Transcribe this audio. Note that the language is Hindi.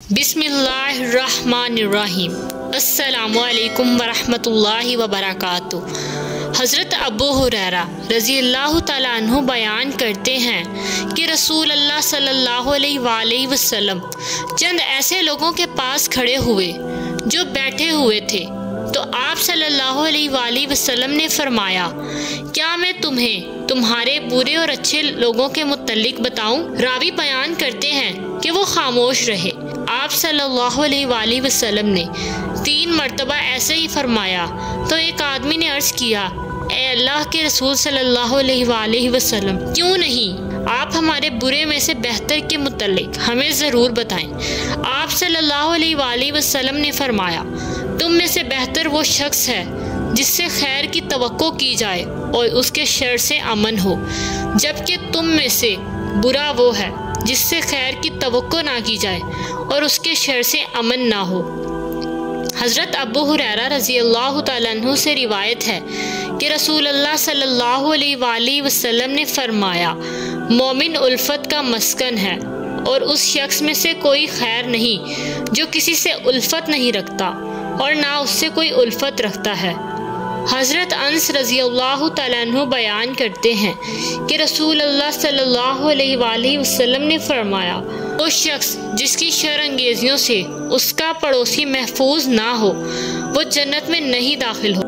बिस्मिल्लाहिर्रहमानिर्रहीम। अस्सलामुअलैकुम वरहमतुल्लाहि वबरकातुहू। हज़रत अबू हुरैरा रज़ियल्लाहु तआला अन्हु बयान करते हैं कि रसूल अल्लाह सल्लल्लाहु अलैहि वसल्लम चंद ऐसे लोगों के पास खड़े हुए जो बैठे हुए थे, तो आप सल्लल्लाहु अलैहि वसल्लम ने फरमाया, क्या मैं तुम्हें तुम्हारे बुरे और अच्छे लोगों के मुतल्लिक बताऊं? रावी बयान करते हैं कि वो खामोश रहे। आप सल्लल्लाहु अलैहि वसल्लम ने 3 मरतबा ऐसे ही फरमाया तो एक आदमी ने अर्ज़ किया, ए अल्लाह के रसूल सल्लल्लाहु अलैहि वसल्लम, क्यों नहीं आप हमारे बुरे में से बेहतर के मुतल्लिक हमें ज़रूर बताएं। आप सल्लल्लाहु अलैहि वसल्लम ने फरमाया, तुम में से बेहतर वो शख्स है जिससे खैर की तवक्को की जाए और उसके शर से अमन हो, जबकि तुम में से बुरा वो है जिससे खैर की तवक्को ना की जाए और उसके शर से अमन ना हो। हज़रत अबू हुरैरा रज़ियल्लाहु तआला अन्हु से रिवायत है कि रसूल अल्लाह सल्लल्लाहु अलैहि वसल्लम ने फरमाया, मोमिन उल्फत का मस्कन है और उस शख्स में से कोई खैर नहीं जो किसी से उल्फत नहीं रखता और ना उससे कोई उल्फत रखता है। हज़रत अनस रज़ियल्लाहु तआला अन्हु बयान करते हैं कि रसूल अल्लाह सल्लल्लाहु अलैहि वसल्लम ने फरमाया, वो शख्स जिसकी शर अंगेजियों से उसका पड़ोसी महफूज ना हो वो जन्नत में नहीं दाखिल हो।